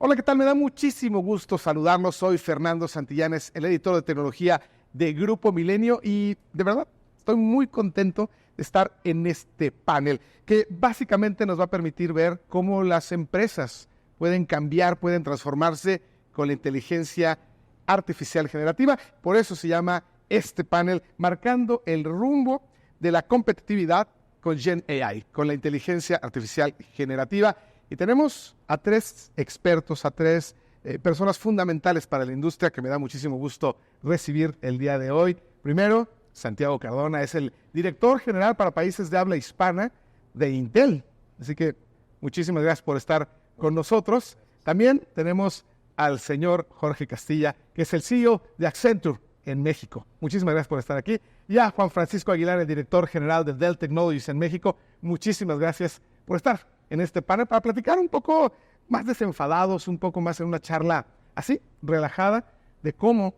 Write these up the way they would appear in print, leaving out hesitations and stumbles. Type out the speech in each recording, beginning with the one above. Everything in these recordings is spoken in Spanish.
Hola, ¿qué tal? Me da muchísimo gusto saludarlos. Soy Fernando Santillanes, el editor de tecnología de Grupo Milenio y de verdad estoy muy contento de estar en este panel que básicamente nos va a permitir ver cómo las empresas pueden cambiar, pueden transformarse con la inteligencia artificial generativa. Por eso se llama este panel Marcando el rumbo de la competitividad con Gen AI, con la inteligencia artificial generativa. Y tenemos a tres expertos, a tres personas fundamentales para la industria que me da muchísimo gusto recibir el día de hoy. Primero, Santiago Cardona es el director general para países de habla hispana de Intel. Así que muchísimas gracias por estar con nosotros. También tenemos al señor Jorge Castilla, que es el CEO de Accenture en México. Muchísimas gracias por estar aquí. Y a Juan Francisco Aguilar, el director general de Dell Technologies en México. Muchísimas gracias por estar en este panel para platicar un poco más desenfadados, un poco más en una charla así, relajada, de cómo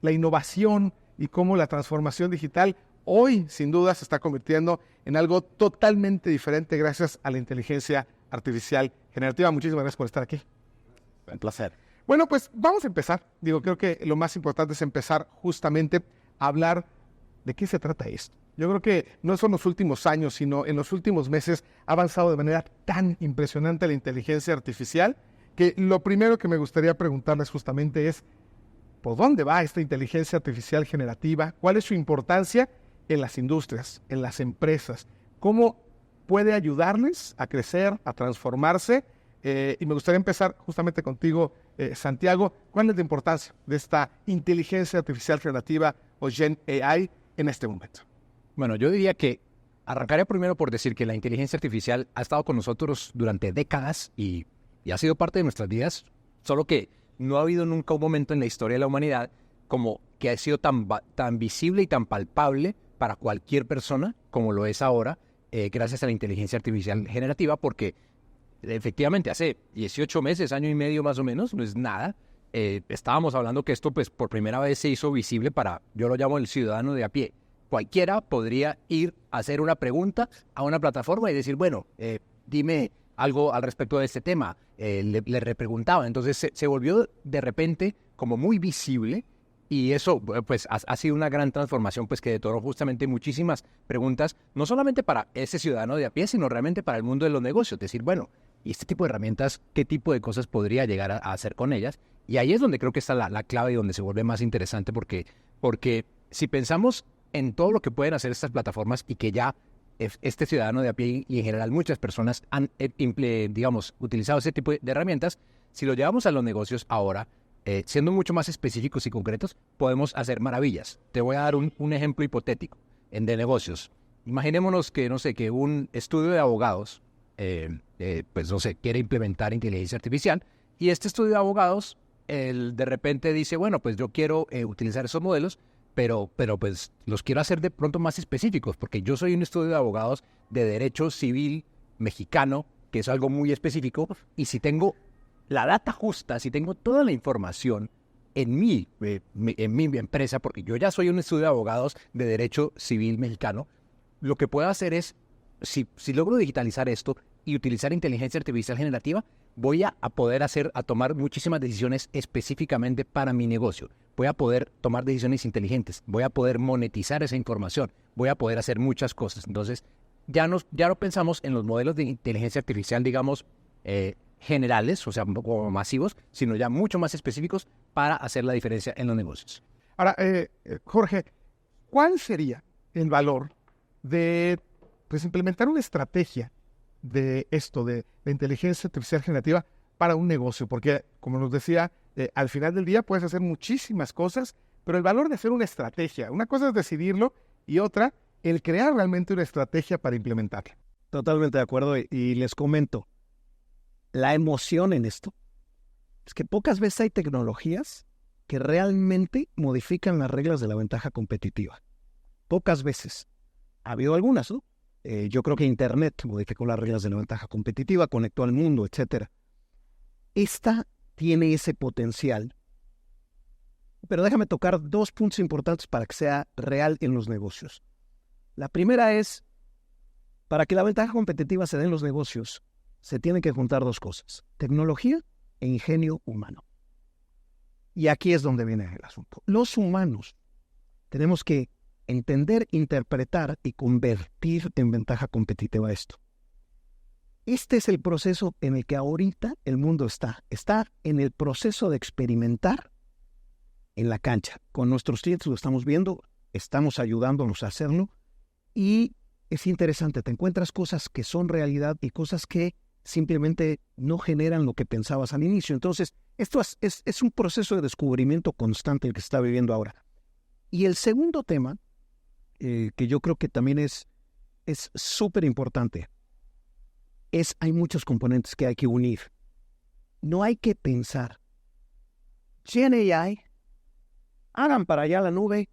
la innovación y cómo la transformación digital hoy, sin duda, se está convirtiendo en algo totalmente diferente gracias a la inteligencia artificial generativa. Muchísimas gracias por estar aquí. Un placer. Bueno, pues vamos a empezar. Creo que lo más importante es empezar justamente a hablar de qué se trata esto. Yo creo que no son los últimos años, sino en los últimos meses ha avanzado de manera tan impresionante la inteligencia artificial que lo primero que me gustaría preguntarles justamente es ¿por dónde va esta inteligencia artificial generativa? ¿Cuál es su importancia en las industrias, en las empresas? ¿Cómo puede ayudarles a crecer, a transformarse? Y me gustaría empezar justamente contigo, Santiago. ¿Cuál es la importancia de esta inteligencia artificial generativa o Gen AI en este momento? Bueno, yo diría que arrancaría primero por decir que la inteligencia artificial ha estado con nosotros durante décadas y ha sido parte de nuestras vidas, solo que no ha habido nunca un momento en la historia de la humanidad como que ha sido tan visible y tan palpable para cualquier persona como lo es ahora, gracias a la inteligencia artificial generativa, porque efectivamente hace 18 meses, año y medio más o menos, no es nada. Estábamos hablando que esto pues por primera vez se hizo visible para, yo lo llamo el ciudadano de a pie. Cualquiera podría ir a hacer una pregunta a una plataforma y decir, bueno, dime algo al respecto de este tema. Le repreguntaba. Entonces se volvió de repente como muy visible y eso pues ha sido una gran transformación pues que detonó justamente muchísimas preguntas, no solamente para ese ciudadano de a pie, sino realmente para el mundo de los negocios. Decir, bueno, ¿y este tipo de herramientas, qué tipo de cosas podría llegar a hacer con ellas? Y ahí es donde creo que está la clave y donde se vuelve más interesante porque si pensamos en todo lo que pueden hacer estas plataformas y que ya este ciudadano de a pie y en general muchas personas han, utilizado ese tipo de herramientas, si lo llevamos a los negocios ahora, siendo mucho más específicos y concretos, podemos hacer maravillas. Te voy a dar un ejemplo hipotético de negocios. Imaginémonos que, que un estudio de abogados, quiere implementar inteligencia artificial y este estudio de abogados, de repente dice, bueno, pues yo quiero utilizar esos modelos, pero pues los quiero hacer de pronto más específicos, porque yo soy un estudio de abogados de derecho civil mexicano, que es algo muy específico, y si tengo la data justa, si tengo toda la información en mi empresa, porque yo ya soy un estudio de abogados de derecho civil mexicano, lo que puedo hacer es, si logro digitalizar esto y utilizar inteligencia artificial generativa, voy a poder tomar muchísimas decisiones específicamente para mi negocio. Voy a poder tomar decisiones inteligentes, voy a poder monetizar esa información, voy a poder hacer muchas cosas. Entonces, ya no pensamos en los modelos de inteligencia artificial, digamos, generales, o sea, un poco masivos, sino ya mucho más específicos para hacer la diferencia en los negocios. Ahora, Jorge, ¿cuál sería el valor de implementar una estrategia de esto, de inteligencia artificial generativa para un negocio? Porque, como nos decía, al final del día puedes hacer muchísimas cosas, pero el valor de hacer una estrategia, una cosa es decidirlo y otra, el crear realmente una estrategia para implementarla. Totalmente de acuerdo y les comento, la emoción en esto es que pocas veces hay tecnologías que realmente modifican las reglas de la ventaja competitiva. Pocas veces. Ha habido algunas, ¿no? Yo creo que Internet modificó las reglas de la ventaja competitiva, conectó al mundo, etc. Esta tiene ese potencial. Pero déjame tocar dos puntos importantes para que sea real en los negocios. La primera es, para que la ventaja competitiva se dé en los negocios, se tienen que juntar dos cosas: tecnología e ingenio humano. Y aquí es donde viene el asunto. Los humanos tenemos que entender, interpretar y convertir en ventaja competitiva esto. Este es el proceso en el que ahorita el mundo está. Está en el proceso de experimentar en la cancha. Con nuestros clientes lo estamos viendo, estamos ayudándolos a hacerlo y es interesante. Te encuentras cosas que son realidad y cosas que simplemente no generan lo que pensabas al inicio. Entonces, esto es un proceso de descubrimiento constante el que se está viviendo ahora. Y el segundo tema, que yo creo que también es súper importante, hay muchos componentes que hay que unir. No hay que pensar, GenAI, hagan para allá la nube.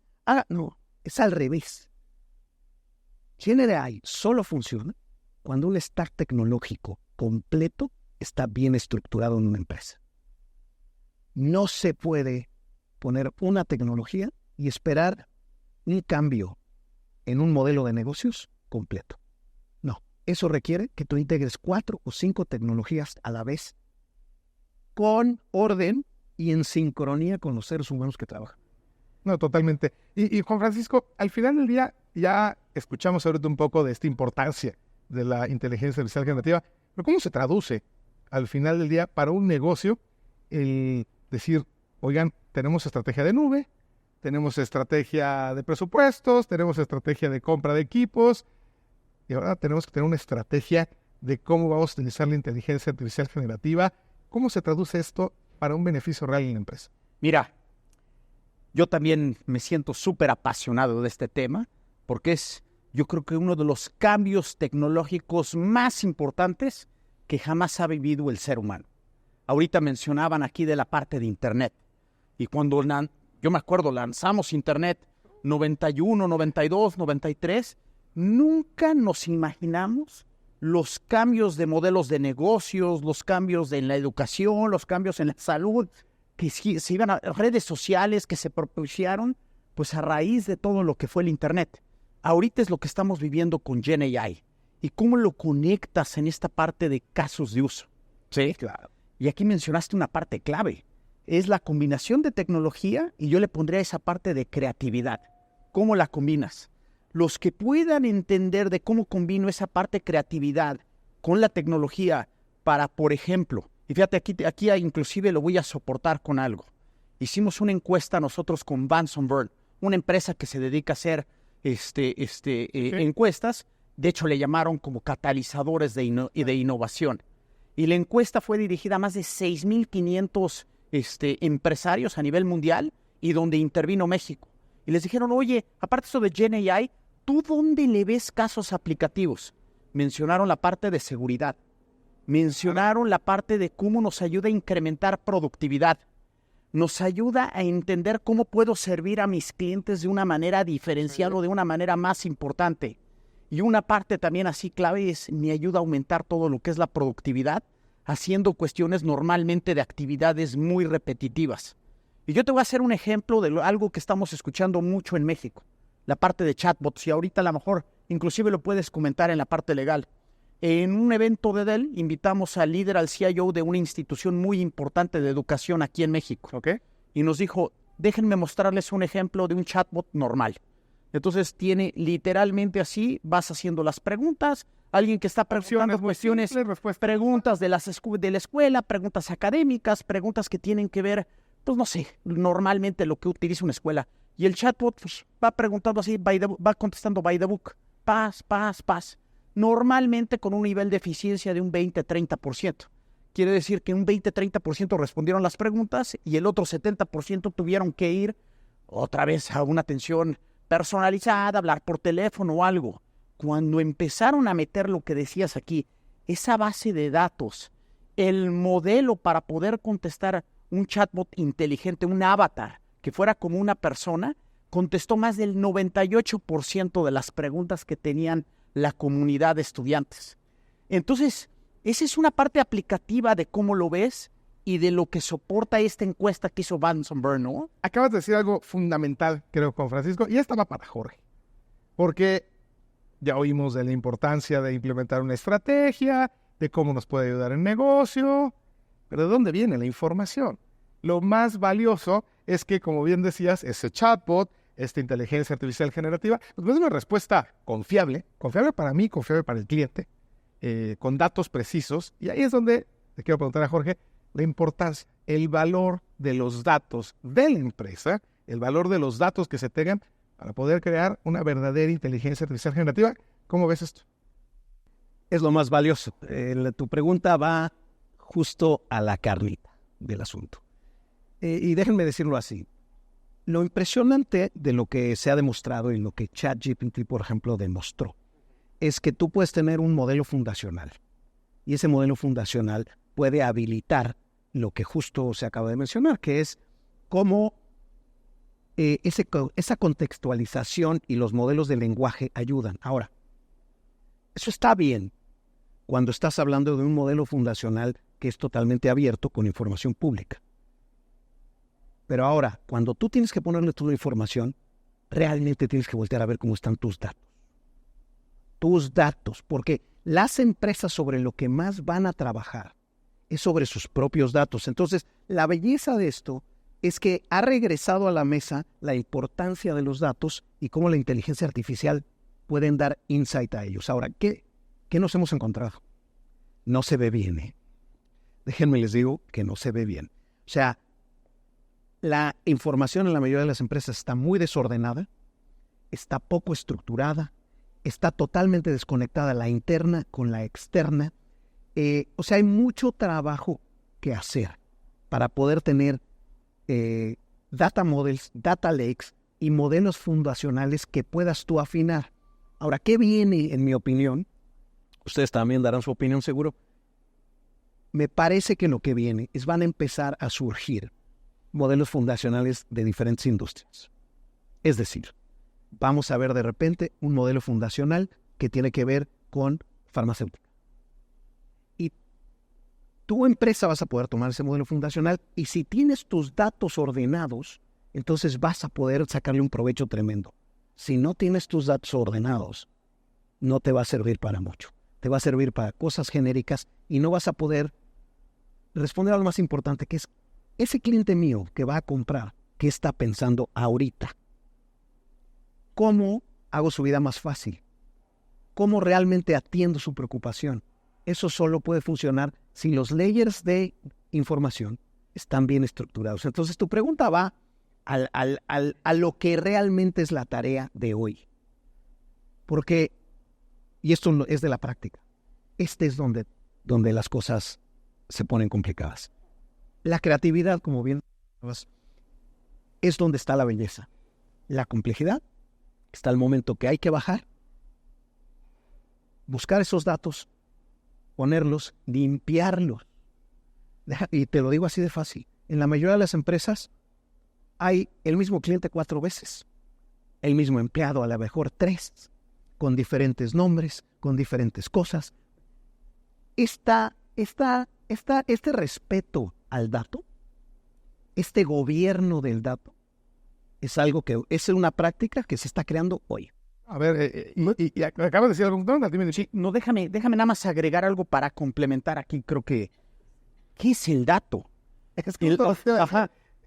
No, es al revés. GenAI solo funciona cuando un stack tecnológico completo está bien estructurado en una empresa. No se puede poner una tecnología y esperar un cambio en un modelo de negocios completo. No, eso requiere que tú integres 4 o 5 tecnologías a la vez con orden y en sincronía con los seres humanos que trabajan. No, totalmente. Y Juan Francisco, al final del día ya escuchamos ahorita un poco de esta importancia de la inteligencia artificial generativa, pero ¿cómo se traduce al final del día para un negocio el decir, oigan, tenemos estrategia de nube, tenemos estrategia de presupuestos, tenemos estrategia de compra de equipos, y ahora tenemos que tener una estrategia de cómo vamos a utilizar la inteligencia artificial generativa? ¿Cómo se traduce esto para un beneficio real en la empresa? Mira, yo también me siento súper apasionado de este tema porque es, yo creo que uno de los cambios tecnológicos más importantes que jamás ha vivido el ser humano. Ahorita mencionaban aquí de la parte de Internet. Y cuando yo me acuerdo, lanzamos Internet 91, 92, 93, nunca nos imaginamos los cambios de modelos de negocios, los cambios en la educación, los cambios en la salud, que se iban a redes sociales que se propiciaron pues a raíz de todo lo que fue el Internet. Ahorita es lo que estamos viviendo con GenAI. ¿Y cómo lo conectas en esta parte de casos de uso? Sí, claro. Y aquí mencionaste una parte clave. Es la combinación de tecnología y yo le pondría esa parte de creatividad. ¿Cómo la combinas? Los que puedan entender de cómo combino esa parte de creatividad con la tecnología para, por ejemplo, y fíjate, aquí inclusive lo voy a soportar con algo. Hicimos una encuesta nosotros con Vanson Bird, una empresa que se dedica a hacer encuestas. De hecho, le llamaron como catalizadores de innovación. Y la encuesta fue dirigida a más de 6,500 empresarios a nivel mundial y donde intervino México. Y les dijeron, oye, aparte de eso de GenAI, ¿tú dónde le ves casos aplicativos? Mencionaron la parte de seguridad. Mencionaron la parte de cómo nos ayuda a incrementar productividad. Nos ayuda a entender cómo puedo servir a mis clientes de una manera diferencial o de una manera más importante. Y una parte también así clave es, me ayuda a aumentar todo lo que es la productividad, haciendo cuestiones normalmente de actividades muy repetitivas. Y yo te voy a hacer un ejemplo de algo que estamos escuchando mucho en México, la parte de chatbots, y ahorita a lo mejor inclusive lo puedes comentar en la parte legal. En un evento de Dell invitamos al líder, al CIO de una institución muy importante de educación aquí en México. ¿Ok? Y nos dijo, déjenme mostrarles un ejemplo de un chatbot normal. Entonces tiene literalmente así, vas haciendo las preguntas, alguien que está preguntando cuestiones, preguntas de la escuela, preguntas académicas, preguntas que tienen que ver, pues no sé, normalmente lo que utiliza una escuela. Y el chatbot pues, va preguntando así, va contestando by the book, paz. Normalmente con un nivel de eficiencia de un 20-30%. Quiere decir que un 20-30% respondieron las preguntas y el otro 70% tuvieron que ir otra vez a una atención personalizada, hablar por teléfono o algo. Cuando empezaron a meter lo que decías aquí, esa base de datos, el modelo para poder contestar un chatbot inteligente, un avatar, que fuera como una persona, contestó más del 98% de las preguntas que tenían la comunidad de estudiantes. Entonces, esa es una parte aplicativa de cómo lo ves y de lo que soporta esta encuesta que hizo Vanson Bird, ¿no? Acabas de decir algo fundamental, creo, Juan Francisco, y esta va para Jorge. Porque ya oímos de la importancia de implementar una estrategia, de cómo nos puede ayudar en negocio, Pero ¿de dónde viene la información? Lo más valioso es que, como bien decías, ese chatbot, esta inteligencia artificial generativa, pues es una respuesta confiable para mí, confiable para el cliente, con datos precisos. Y ahí es donde te quiero preguntar a Jorge la importancia, el valor de los datos de la empresa, el valor de los datos que se tengan para poder crear una verdadera inteligencia artificial generativa. ¿Cómo ves esto? Es lo más valioso. Tu pregunta va justo a la carnita del asunto. Y déjenme decirlo así. Lo impresionante de lo que se ha demostrado y lo que ChatGPT, por ejemplo, demostró, es que tú puedes tener un modelo fundacional. Y ese modelo fundacional puede habilitar lo que justo se acaba de mencionar, que es cómo esa contextualización y los modelos de lenguaje ayudan. Ahora, eso está bien cuando estás hablando de un modelo fundacional que es totalmente abierto con información pública. Pero ahora, cuando tú tienes que ponerle toda la información, realmente tienes que voltear a ver cómo están tus datos. Tus datos, porque las empresas sobre lo que más van a trabajar es sobre sus propios datos. Entonces, la belleza de esto es que ha regresado a la mesa la importancia de los datos y cómo la inteligencia artificial pueden dar insight a ellos. Ahora, ¿qué nos hemos encontrado? No se ve bien, ¿eh? Déjenme les digo que no se ve bien. O sea, la información en la mayoría de las empresas está muy desordenada, está poco estructurada, está totalmente desconectada la interna con la externa. O sea, hay mucho trabajo que hacer para poder tener data models, data lakes y modelos fundacionales que puedas tú afinar. Ahora, ¿qué viene, en mi opinión? Ustedes también darán su opinión seguro. Me parece que lo que viene es van a empezar a surgir modelos fundacionales de diferentes industrias. Es decir, vamos a ver de repente un modelo fundacional que tiene que ver con farmacéutica. Y tu empresa vas a poder tomar ese modelo fundacional y si tienes tus datos ordenados, entonces vas a poder sacarle un provecho tremendo. Si no tienes tus datos ordenados, no te va a servir para mucho. Te va a servir para cosas genéricas y no vas a poder responder a lo más importante, que es ese cliente mío que va a comprar, ¿qué está pensando ahorita? ¿Cómo hago su vida más fácil? ¿Cómo realmente atiendo su preocupación? Eso solo puede funcionar si los layers de información están bien estructurados. Entonces tu pregunta va a lo que realmente es la tarea de hoy. Porque, y esto es de la práctica, este es donde las cosas se ponen complicadas. La creatividad, como bien sabes, es donde está la belleza. La complejidad está el momento que hay que bajar, buscar esos datos, ponerlos, limpiarlos. Y te lo digo así de fácil. En la mayoría de las empresas hay el mismo cliente 4 veces, el mismo empleado a lo mejor 3, con diferentes nombres, con diferentes cosas. Este respeto al dato, este gobierno del dato, es algo que es una práctica que se está creando hoy. A ver, y acabas de decir algo, ¿no? Dime. Sí, no, déjame nada más agregar algo para complementar aquí. Creo que, ¿qué es el dato?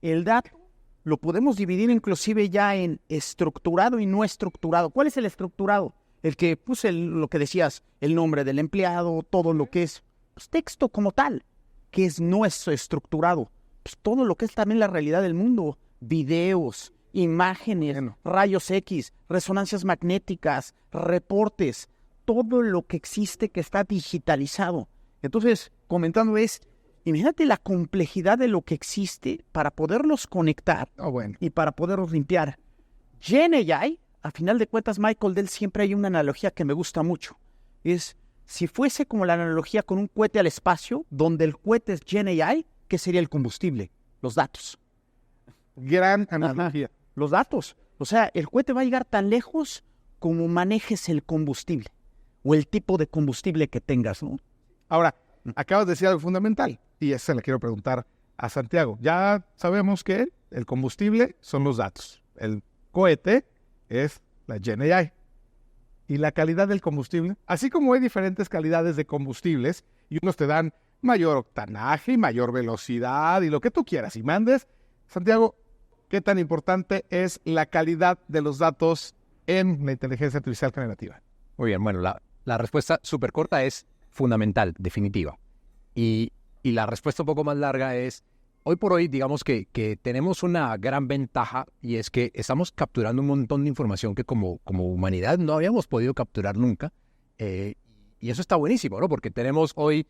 El dato lo podemos dividir inclusive ya en estructurado y no estructurado. ¿Cuál es el estructurado? El que puse lo que decías, el nombre del empleado, todo lo que es pues, texto como tal, que no es estructurado. Pues, todo lo que es también la realidad del mundo, videos, imágenes, rayos X, resonancias magnéticas, reportes, todo lo que existe que está digitalizado. Entonces, comentando imagínate la complejidad de lo que existe para poderlos conectar y para poderlos limpiar. GenAI, a final de cuentas, Michael Dell, siempre hay una analogía que me gusta mucho. Es, si fuese como la analogía con un cohete al espacio, donde el cohete es GenAI, ¿qué sería el combustible? Los datos. Gran analogía. Los datos. O sea, el cohete va a llegar tan lejos como manejes el combustible o el tipo de combustible que tengas, ¿no? Ahora, acabas de decir algo fundamental y eso le quiero preguntar a Santiago. Ya sabemos que el combustible son los datos. El cohete es la GenAI. Y la calidad del combustible, así como hay diferentes calidades de combustibles y unos te dan mayor octanaje y mayor velocidad y lo que tú quieras y mandes. Santiago, ¿qué tan importante es la calidad de los datos en la inteligencia artificial generativa? Muy bien, bueno, la respuesta súper corta es fundamental, definitiva. Y la respuesta un poco más larga es, hoy por hoy, digamos que tenemos una gran ventaja y es que estamos capturando un montón de información que como humanidad no habíamos podido capturar nunca. Y eso está buenísimo, ¿no? Porque tenemos hoy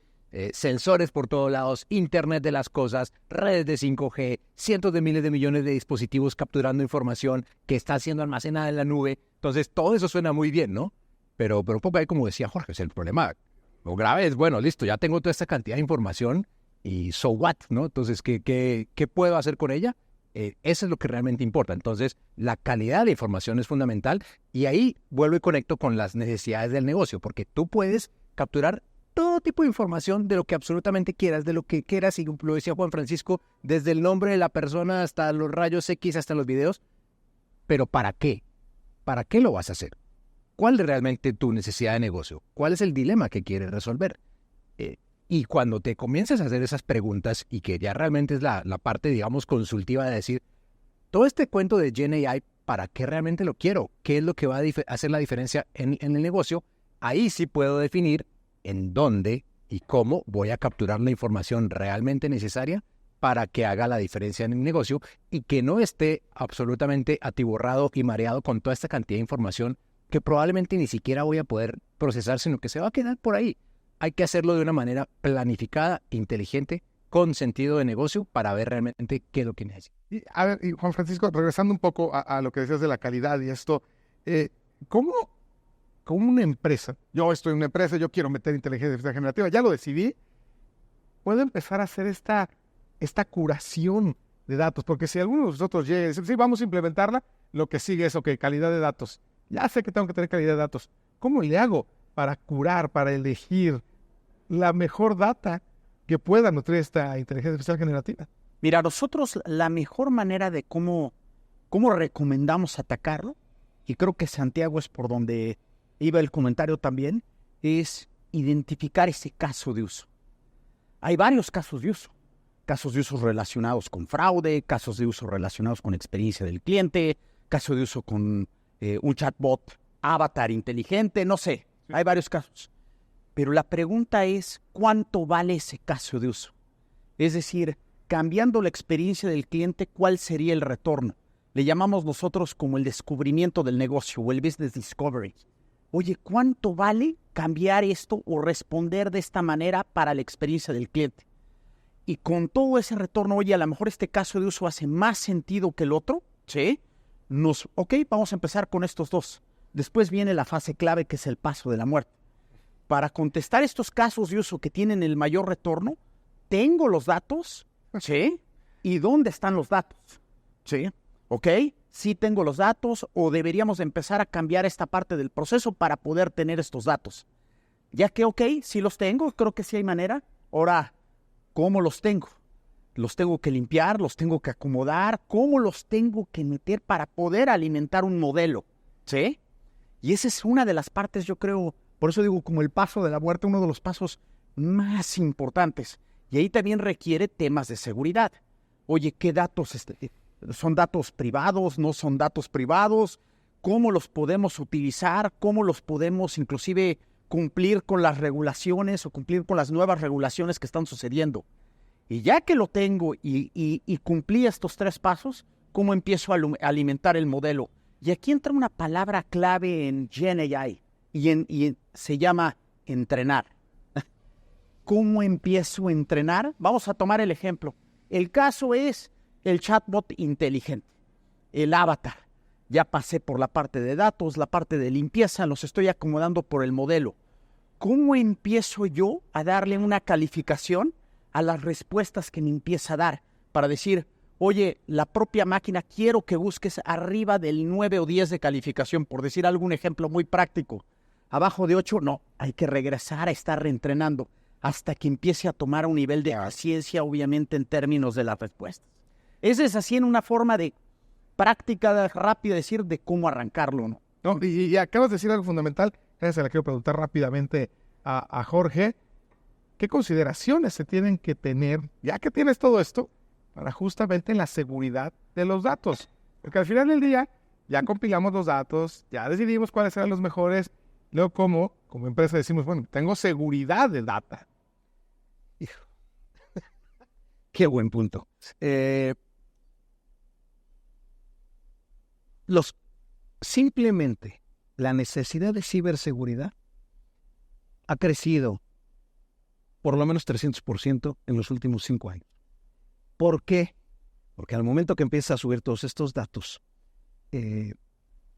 sensores por todos lados, Internet de las cosas, redes de 5G, cientos de miles de millones de dispositivos capturando información que está siendo almacenada en la nube. Entonces, todo eso suena muy bien, ¿no? Pero un poco ahí, como decía Jorge, es el problema. Lo grave es, bueno, listo, ya tengo toda esta cantidad de información y so what, ¿no? Entonces, ¿qué puedo hacer con ella? Eso es lo que realmente importa. Entonces, la calidad de información es fundamental y ahí vuelvo y conecto con las necesidades del negocio, porque tú puedes capturar todo tipo de información de lo que absolutamente quieras, de lo que quieras, y lo decía Juan Francisco, desde el nombre de la persona hasta los rayos X, hasta los videos. Pero ¿para qué? ¿Para qué lo vas a hacer? ¿Cuál es realmente tu necesidad de negocio? ¿Cuál es el dilema que quieres resolver? Y cuando te comienzas a hacer esas preguntas y que ya realmente es la parte, digamos, consultiva de decir, todo este cuento de GenAI, ¿para qué realmente lo quiero? ¿Qué es lo que va a hacer la diferencia en el negocio? Ahí sí puedo definir en dónde y cómo voy a capturar la información realmente necesaria para que haga la diferencia en el negocio y que no esté absolutamente atiborrado y mareado con toda esta cantidad de información que probablemente ni siquiera voy a poder procesar, sino que se va a quedar por ahí. Hay que hacerlo de una manera planificada, inteligente, con sentido de negocio para ver realmente qué es lo que necesita. A ver, y Juan Francisco, regresando un poco a lo que decías de la calidad y esto, ¿cómo una empresa, yo estoy en una empresa, yo quiero meter inteligencia artificial generativa, ya lo decidí, puedo empezar a hacer esta curación de datos? Porque si alguno de nosotros llega y dice, sí, vamos a implementarla, lo que sigue es, ok, calidad de datos. Ya sé que tengo que tener calidad de datos. ¿Cómo le hago para curar, para elegir la mejor data que pueda nutrir esta inteligencia artificial generativa? Mira, nosotros la mejor manera de cómo recomendamos atacarlo, y creo que Santiago es por donde iba el comentario también, es identificar ese caso de uso. Hay varios casos de uso. Casos de uso relacionados con fraude, casos de uso relacionados con experiencia del cliente, casos de uso con un chatbot, avatar inteligente, no sé. Sí. Hay varios casos. Pero la pregunta es, ¿cuánto vale ese caso de uso? Es decir, cambiando la experiencia del cliente, ¿cuál sería el retorno? Le llamamos nosotros como el descubrimiento del negocio o el business discovery. Oye, ¿cuánto vale cambiar esto o responder de esta manera para la experiencia del cliente? Y con todo ese retorno, oye, a lo mejor este caso de uso hace más sentido que el otro, ¿sí? Ok, vamos a empezar con estos dos. Después viene la fase clave, que es el paso de la muerte. Para contestar estos casos de uso que tienen el mayor retorno, ¿tengo los datos? ¿Sí? ¿Y dónde están los datos? ¿Sí? ¿Ok? ¿Sí tengo los datos o deberíamos empezar a cambiar esta parte del proceso para poder tener estos datos? Ya que, ok, sí los tengo, creo que sí hay manera. Ahora, ¿cómo los tengo? ¿Los tengo que limpiar? ¿Los tengo que acomodar? ¿Cómo los tengo que meter para poder alimentar un modelo? ¿Sí? Y esa es una de las partes, yo creo, por eso digo, como el paso de la muerte, uno de los pasos más importantes. Y ahí también requiere temas de seguridad. Oye, ¿qué datos? ¿Son datos privados? ¿No son datos privados? ¿Cómo los podemos utilizar? ¿Cómo los podemos inclusive cumplir con las regulaciones o cumplir con las nuevas regulaciones que están sucediendo? Y ya que lo tengo y cumplí estos tres pasos, ¿cómo empiezo a alimentar el modelo? Y aquí entra una palabra clave en GenAI y se llama entrenar. ¿Cómo empiezo a entrenar? Vamos a tomar el ejemplo. El caso es el chatbot inteligente, el avatar. Ya pasé por la parte de datos, la parte de limpieza, los estoy acomodando por el modelo. ¿Cómo empiezo yo a darle una calificación a las respuestas que me empieza a dar? Para decir, oye, la propia máquina quiero que busques arriba del 9 o 10 de calificación, por decir algún ejemplo muy práctico. Abajo de 8, no, hay que regresar a estar reentrenando hasta que empiece a tomar un nivel de paciencia, obviamente, en términos de las respuestas. Ese es así en una forma de práctica rápida, decir de cómo arrancarlo, ¿no? No, y acabas de decir algo fundamental, se la quiero preguntar rápidamente a Jorge. qué consideraciones se tienen que tener, ya que tienes todo esto, para justamente la seguridad de los datos. Porque al final del día, ya compilamos los datos, ya decidimos cuáles eran los mejores. Luego, como empresa decimos, bueno, tengo seguridad de data. Qué buen punto. Simplemente la necesidad de ciberseguridad ha crecido por lo menos 300% en los últimos 5 años. ¿Por qué? Porque al momento que empieza a subir todos estos datos,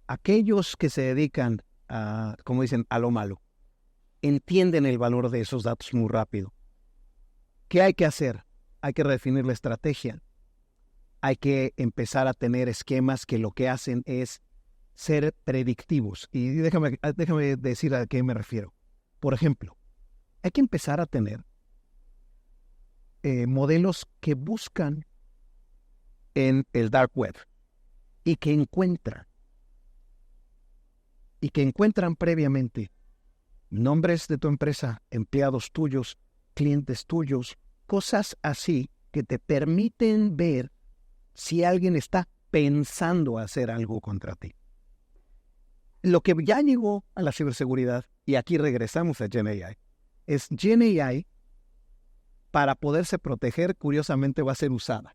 aquellos que se dedican a, como dicen, a lo malo, entienden el valor de esos datos muy rápido. ¿Qué hay que hacer? Hay que redefinir la estrategia. Hay que empezar a tener esquemas que lo que hacen es ser predictivos. Y déjame decir a qué me refiero. Por ejemplo, hay que empezar a tener modelos que buscan en el dark web y que encuentran previamente nombres de tu empresa, empleados tuyos, clientes tuyos, cosas así que te permiten ver si alguien está pensando hacer algo contra ti. Lo que ya llegó a la ciberseguridad, y aquí regresamos a GenAI, es GenAI para poderse proteger, curiosamente va a ser usada.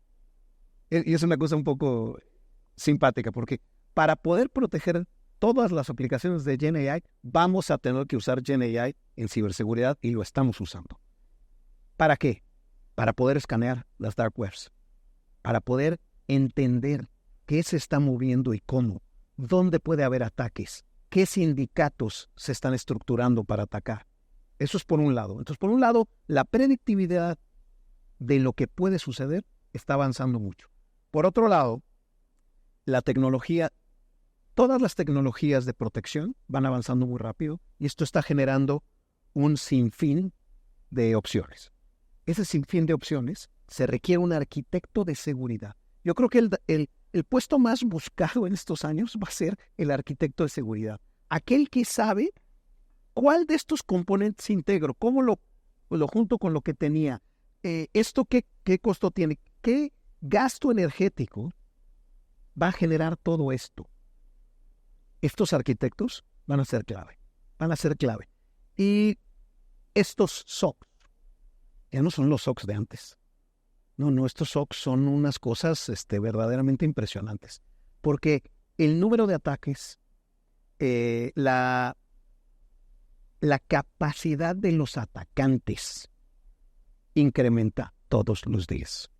Y es una cosa un poco simpática, porque para poder proteger todas las aplicaciones de GenAI, vamos a tener que usar GenAI en ciberseguridad y lo estamos usando. ¿Para qué? Para poder escanear las dark webs, para poder entender qué se está moviendo y cómo, dónde puede haber ataques, qué sindicatos se están estructurando para atacar. Eso es por un lado. Entonces, por un lado, la predictividad de lo que puede suceder está avanzando mucho. Por otro lado, la tecnología, todas las tecnologías de protección van avanzando muy rápido y esto está generando un sinfín de opciones. Ese sinfín de opciones se requiere un arquitecto de seguridad. Yo creo que el puesto más buscado en estos años va a ser el arquitecto de seguridad. Aquel que sabe cuál de estos componentes integro, cómo lo junto con lo que tenía, esto qué costo tiene, qué gasto energético va a generar todo esto. Estos arquitectos van a ser clave. Y estos SOCs ya no son los SOCs de antes. No, estos SOCs son unas cosas verdaderamente impresionantes. Porque el número de ataques, la capacidad de los atacantes incrementa todos los días.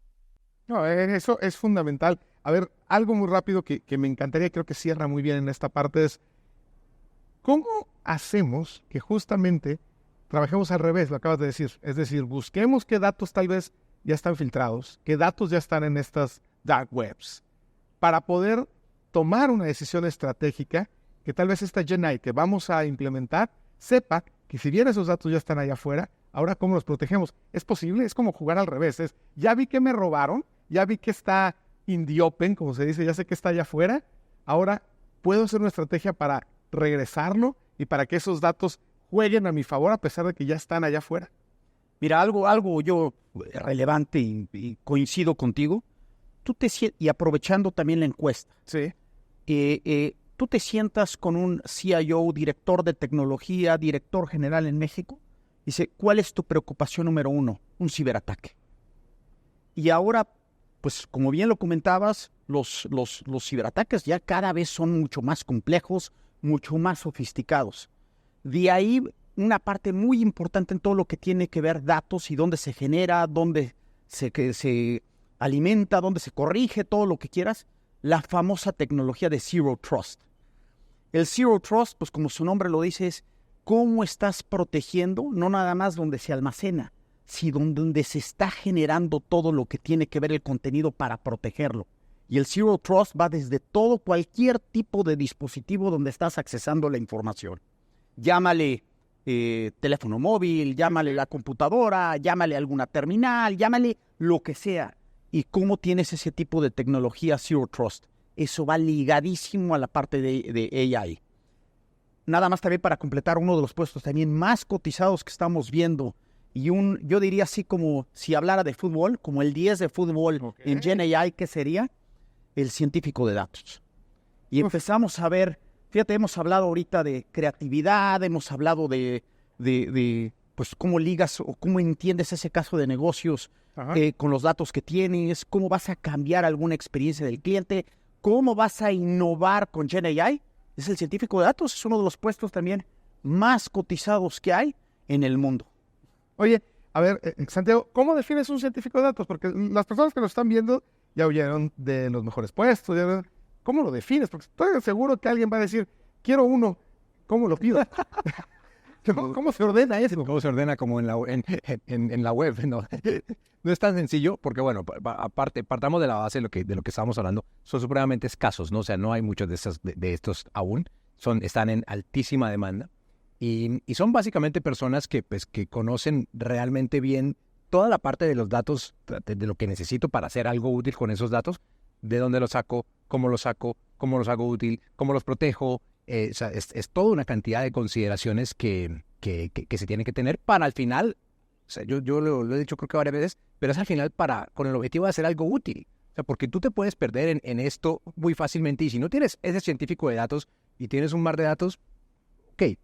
No, eso es fundamental. A ver, algo muy rápido que me encantaría, creo que cierra muy bien en esta parte es, ¿cómo hacemos que justamente trabajemos al revés? Lo acabas de decir. Es decir, busquemos qué datos tal vez ya están filtrados, qué datos ya están en estas dark webs, para poder tomar una decisión estratégica que tal vez esta GenAI que vamos a implementar sepa que si bien esos datos ya están allá afuera, ahora ¿cómo los protegemos? ¿Es posible? Es como jugar al revés. Ya vi que me robaron, ya vi que está in the open, como se dice, ya sé que está allá afuera, ahora puedo hacer una estrategia para regresarlo y para que esos datos jueguen a mi favor a pesar de que ya están allá afuera. Mira, algo yo relevante y coincido contigo. Y aprovechando también la encuesta. Sí. Tú te sientas con un CIO, director de tecnología, director general en México, y dice, ¿cuál es tu preocupación número 1? Un ciberataque. Y ahora, pues como bien lo comentabas, los ciberataques ya cada vez son mucho más complejos, mucho más sofisticados. De ahí una parte muy importante en todo lo que tiene que ver datos y dónde se genera, dónde se alimenta, dónde se corrige, todo lo que quieras, la famosa tecnología de Zero Trust. El Zero Trust, pues como su nombre lo dice, es cómo estás protegiendo, no nada más donde se almacena, sino donde se está generando todo lo que tiene que ver el contenido para protegerlo. Y el Zero Trust va desde cualquier tipo de dispositivo donde estás accesando la información. Llámale teléfono móvil, llámale la computadora, llámale alguna terminal, llámale lo que sea. ¿Y cómo tienes ese tipo de tecnología Zero Trust? Eso va ligadísimo a la parte de AI. Nada más también para completar uno de los puestos también más cotizados que estamos viendo y yo diría así como si hablara de fútbol, como el 10 de fútbol en GenAI, ¿qué sería? El científico de datos. Y empezamos a ver, fíjate, hemos hablado ahorita de creatividad, hemos hablado de pues cómo ligas o cómo entiendes ese caso de negocios con los datos que tienes, cómo vas a cambiar alguna experiencia del cliente, cómo vas a innovar con GenAI. Es el científico de datos, es uno de los puestos también más cotizados que hay en el mundo. Oye, a ver, Santiago, ¿cómo defines un científico de datos? Porque las personas que lo están viendo ya oyeron de los mejores puestos. ¿Cómo lo defines? Porque estoy seguro que alguien va a decir, quiero uno, ¿cómo lo pido? ¿Cómo se ordena eso? ¿Cómo se ordena como en la web? No, no es tan sencillo porque, bueno, aparte, partamos de la base de lo que estábamos hablando. Son supremamente escasos, ¿no? O sea, no hay muchos de estos aún. Están en altísima demanda. Y son básicamente personas que conocen realmente bien toda la parte de los datos, de lo que necesito para hacer algo útil con esos datos, de dónde los saco, cómo los hago útil, cómo los protejo. O sea, es toda una cantidad de consideraciones que se tienen que tener para al final, o sea, yo lo he dicho creo que varias veces, pero es al final con el objetivo de hacer algo útil. O sea, porque tú te puedes perder en esto muy fácilmente y si no tienes ese científico de datos y tienes un mar de datos, ¿qué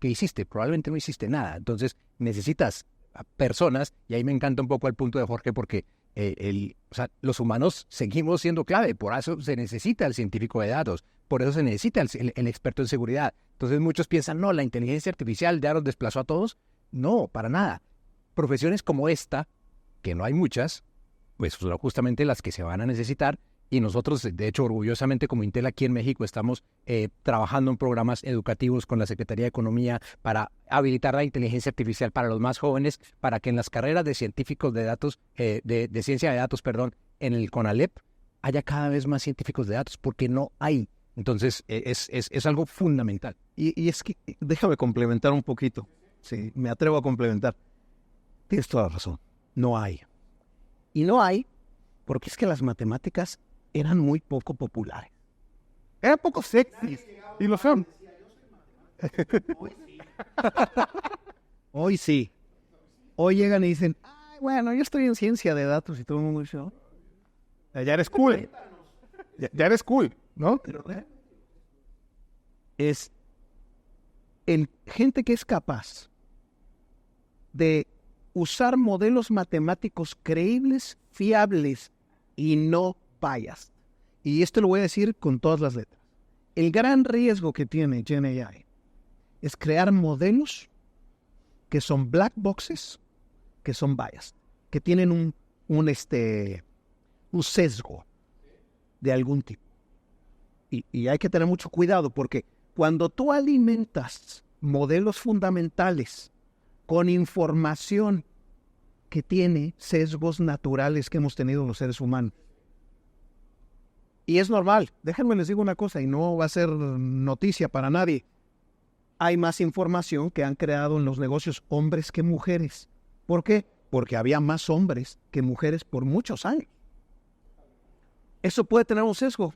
hiciste? Probablemente no hiciste nada. Entonces necesitas a personas, y ahí me encanta un poco el punto de Jorge, porque o sea, los humanos seguimos siendo clave, por eso se necesita el científico de datos, por eso se necesita el experto en seguridad. Entonces muchos piensan, no, la inteligencia artificial ya nos desplazó a todos. No, para nada. Profesiones como esta, que no hay muchas, pues son justamente las que se van a necesitar. Y nosotros, de hecho, orgullosamente como Intel aquí en México, estamos trabajando en programas educativos con la Secretaría de Economía para habilitar la inteligencia artificial para los más jóvenes, para que en las carreras de científicos de datos, de ciencia de datos, en el CONALEP, haya cada vez más científicos de datos, porque no hay. Entonces, es algo fundamental. Y es que, déjame complementar un poquito. Sí, me atrevo a complementar. Tienes toda la razón. No hay. Y no hay porque es que las matemáticas eran muy poco populares. Eran poco sexys. Y lo son. Hoy sí. Hoy llegan y dicen, ay, bueno, yo estoy en ciencia de datos y todo el mundo dice, oh, ya eres cool. Ya eres cool, ¿no? Es gente que es capaz de usar modelos matemáticos creíbles, fiables y no biased. Y esto lo voy a decir con todas las letras. El gran riesgo que tiene GenAI es crear modelos que son black boxes, que son biased, que tienen un sesgo de algún tipo. Y hay que tener mucho cuidado porque cuando tú alimentas modelos fundamentales con información que tiene sesgos naturales que hemos tenido los seres humanos, y es normal, déjenme les digo una cosa y no va a ser noticia para nadie, hay más información que han creado en los negocios hombres que mujeres. ¿Por qué? Porque había más hombres que mujeres por muchos años. ¿Eso puede tener un sesgo?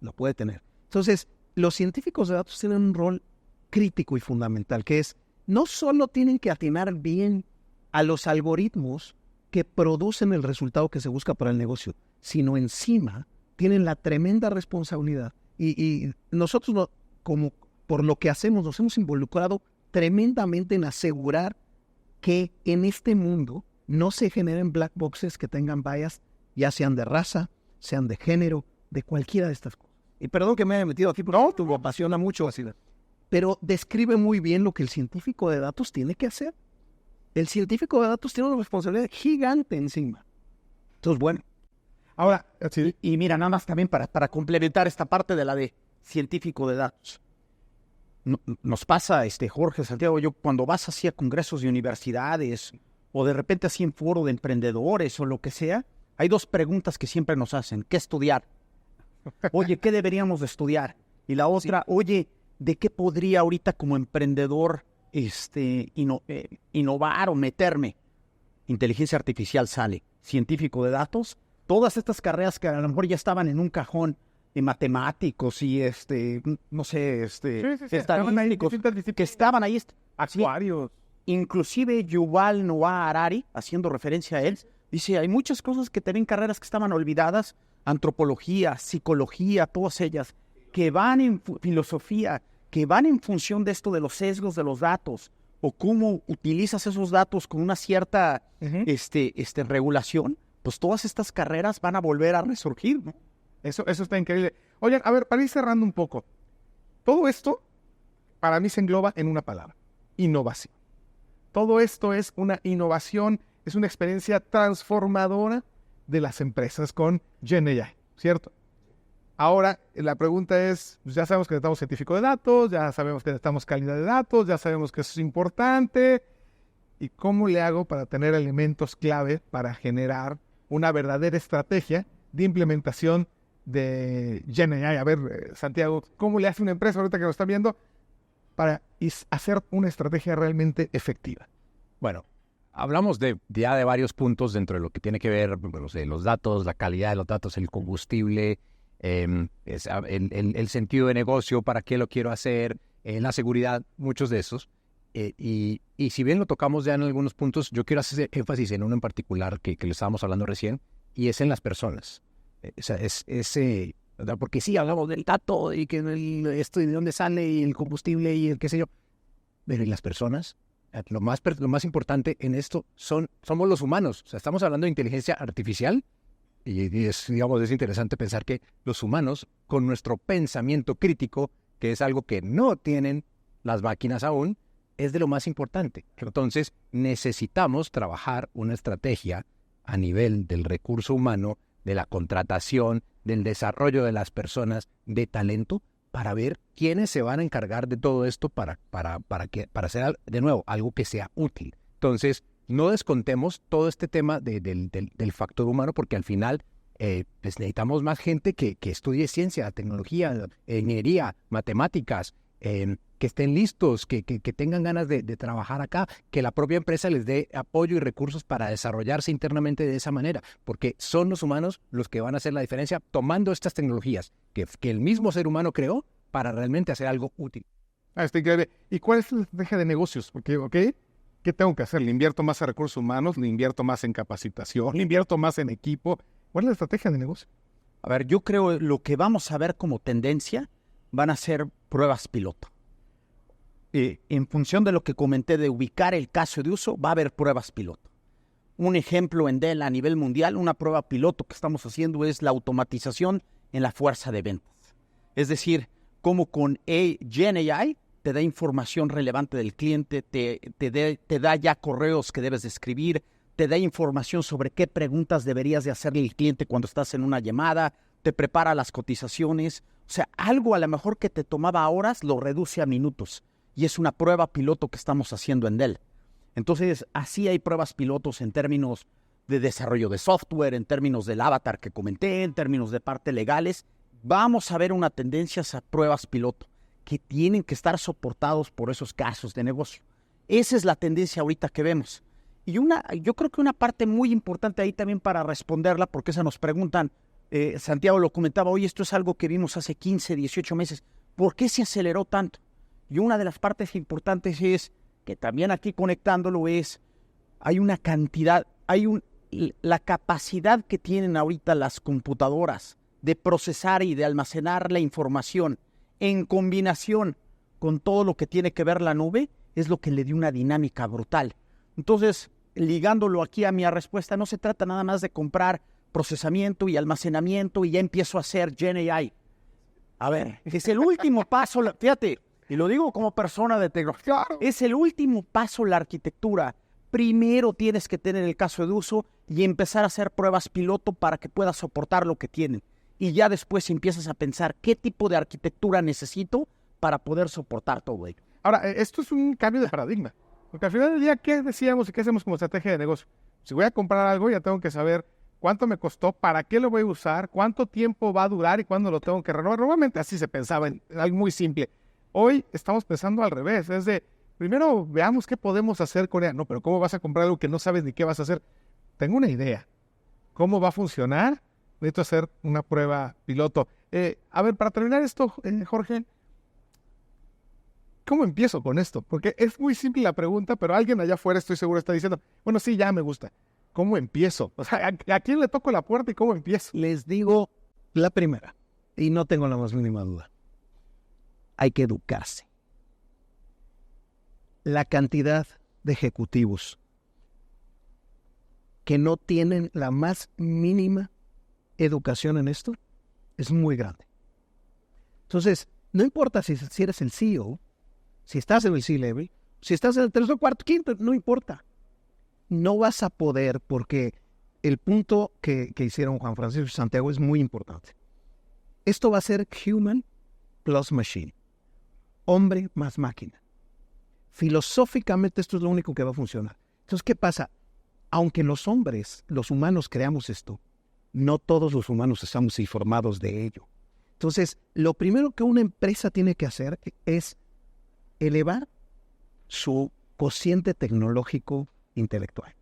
Lo puede tener. Entonces, los científicos de datos tienen un rol crítico y fundamental, que es, no solo tienen que atinar bien a los algoritmos que producen el resultado que se busca para el negocio, sino encima tienen la tremenda responsabilidad. Y nosotros, como por lo que hacemos, nos hemos involucrado tremendamente en asegurar que en este mundo no se generen black boxes que tengan bias, ya sean de raza, sean de género, de cualquiera de estas cosas. Y perdón que me haya metido aquí, porque no, me apasiona mucho así. Pero describe muy bien lo que el científico de datos tiene que hacer. El científico de datos tiene una responsabilidad gigante encima. Entonces, bueno. Ahora, sí. Y mira, nada más también para complementar esta parte de la de científico de datos. Nos pasa, Jorge, Santiago, yo cuando vas así a congresos de universidades o de repente así en foro de emprendedores o lo que sea, hay dos preguntas que siempre nos hacen. ¿Qué estudiar? Oye, ¿qué deberíamos de estudiar? Y la otra, oye, ¿de qué podría ahorita como emprendedor innovar o meterme? Inteligencia artificial sale, científico de datos, todas estas carreras que a lo mejor ya estaban en un cajón de matemáticos y no sé, estadísticos, que estaban ahí, actuarios. Inclusive Yuval Noah Harari, haciendo referencia a él, dice, hay muchas cosas que tienen carreras que estaban olvidadas, antropología, psicología, todas ellas, que van en filosofía, que van en función de esto de los sesgos de los datos, o cómo utilizas esos datos con una cierta regulación, pues todas estas carreras van a volver a resurgir, ¿no? Eso está increíble. Oigan, a ver, para ir cerrando un poco, todo esto para mí se engloba en una palabra: innovación. Todo esto es una innovación, es una experiencia transformadora de las empresas con GenAI, ¿cierto? Ahora, la pregunta es, pues ya sabemos que necesitamos científico de datos, ya sabemos que necesitamos calidad de datos, ya sabemos que eso es importante. ¿Y cómo le hago para tener elementos clave para generar una verdadera estrategia de implementación de GenAI? A ver, Santiago, ¿cómo le hace una empresa ahorita que nos está viendo para hacer una estrategia realmente efectiva? Bueno, hablamos ya de varios puntos dentro de lo que tiene que ver los datos, la calidad de los datos, el combustible, el sentido de negocio, para qué lo quiero hacer, la seguridad, muchos de esos. Y si bien lo tocamos ya en algunos puntos, yo quiero hacer énfasis en uno en particular que le estábamos hablando recién, y es en las personas. O sea, porque sí, hablamos del dato y que esto y de dónde sale y el combustible y el qué sé yo, pero ¿y las personas? Lo más importante en esto somos los humanos. O sea, estamos hablando de inteligencia artificial y es interesante pensar que los humanos, con nuestro pensamiento crítico, que es algo que no tienen las máquinas aún, es de lo más importante. Entonces, necesitamos trabajar una estrategia a nivel del recurso humano, de la contratación, del desarrollo de las personas, de talento, para ver quiénes se van a encargar de todo esto para hacer, de nuevo, algo que sea útil. Entonces, no descontemos todo este tema del factor humano, porque al final pues necesitamos más gente que estudie ciencia, tecnología, ingeniería, matemáticas, que estén listos, que tengan ganas de trabajar acá, que la propia empresa les dé apoyo y recursos para desarrollarse internamente de esa manera, porque son los humanos los que van a hacer la diferencia tomando estas tecnologías que el mismo ser humano creó para realmente hacer algo útil. Está increíble. ¿Y cuál es la estrategia de negocios? Porque, ¿qué tengo que hacer? ¿Le invierto más a recursos humanos? ¿Le invierto más en capacitación? ¿Le invierto más en equipo? ¿Cuál es la estrategia de negocio? A ver, yo creo lo que vamos a ver como tendencia van a ser pruebas piloto. En función de lo que comenté de ubicar el caso de uso, va a haber pruebas piloto. Un ejemplo en Dell a nivel mundial, una prueba piloto que estamos haciendo es la automatización en la fuerza de ventas. Es decir, cómo con GenAI te da información relevante del cliente, te da ya correos que debes de escribir, te da información sobre qué preguntas deberías de hacerle al cliente cuando estás en una llamada, te prepara las cotizaciones. O sea, algo a lo mejor que te tomaba horas lo reduce a minutos. Y es una prueba piloto que estamos haciendo en Dell. Entonces, así hay pruebas pilotos en términos de desarrollo de software, en términos del avatar que comenté, en términos de parte legales. Vamos a ver una tendencia a pruebas piloto que tienen que estar soportados por esos casos de negocio. Esa es la tendencia ahorita que vemos. Y yo creo que una parte muy importante ahí también para responderla, porque esa nos preguntan, Santiago lo comentaba, oye, esto es algo que vimos hace 15, 18 meses. ¿Por qué se aceleró tanto? Y una de las partes importantes es, que también aquí conectándolo es, hay una cantidad, la capacidad que tienen ahorita las computadoras de procesar y de almacenar la información en combinación con todo lo que tiene que ver la nube, es lo que le dio una dinámica brutal. Entonces, ligándolo aquí a mi respuesta, no se trata nada más de comprar procesamiento y almacenamiento y ya empiezo a hacer GenAI. A ver, es el último paso, fíjate, y lo digo como persona de tecnología, es el último paso la arquitectura. Primero tienes que tener el caso de uso y empezar a hacer pruebas piloto para que puedas soportar lo que tienen. Y ya después empiezas a pensar qué tipo de arquitectura necesito para poder soportar todo ello. Ahora, esto es un cambio de paradigma. Porque al final del día, ¿qué decíamos y qué hacemos como estrategia de negocio? Si voy a comprar algo, ya tengo que saber cuánto me costó, para qué lo voy a usar, cuánto tiempo va a durar y cuándo lo tengo que renovar. Normalmente así se pensaba en algo muy simple. Hoy estamos pensando al revés, es de, primero veamos qué podemos hacer con ella. No, pero ¿cómo vas a comprar algo que no sabes ni qué vas a hacer? Tengo una idea. ¿Cómo va a funcionar? Necesito hacer una prueba piloto. A ver, para terminar esto, Jorge, ¿cómo empiezo con esto? Porque es muy simple la pregunta, pero alguien allá afuera estoy seguro está diciendo, bueno, sí, ya me gusta. ¿Cómo empiezo? O sea, ¿a quién le toco la puerta y cómo empiezo? Les digo la primera, y no tengo la más mínima duda. Hay que educarse. La cantidad de ejecutivos que no tienen la más mínima educación en esto es muy grande. Entonces, no importa si eres el CEO, si estás en el C-Level, si estás en el 3 o 4, quinto, no importa. No vas a poder, porque el punto que hicieron Juan Francisco y Santiago es muy importante. Esto va a ser human plus machine. Hombre más máquina. Filosóficamente esto es lo único que va a funcionar. Entonces, ¿qué pasa? Aunque los hombres, los humanos creamos esto, no todos los humanos estamos informados de ello. Entonces, lo primero que una empresa tiene que hacer es elevar su cociente tecnológico intelectual.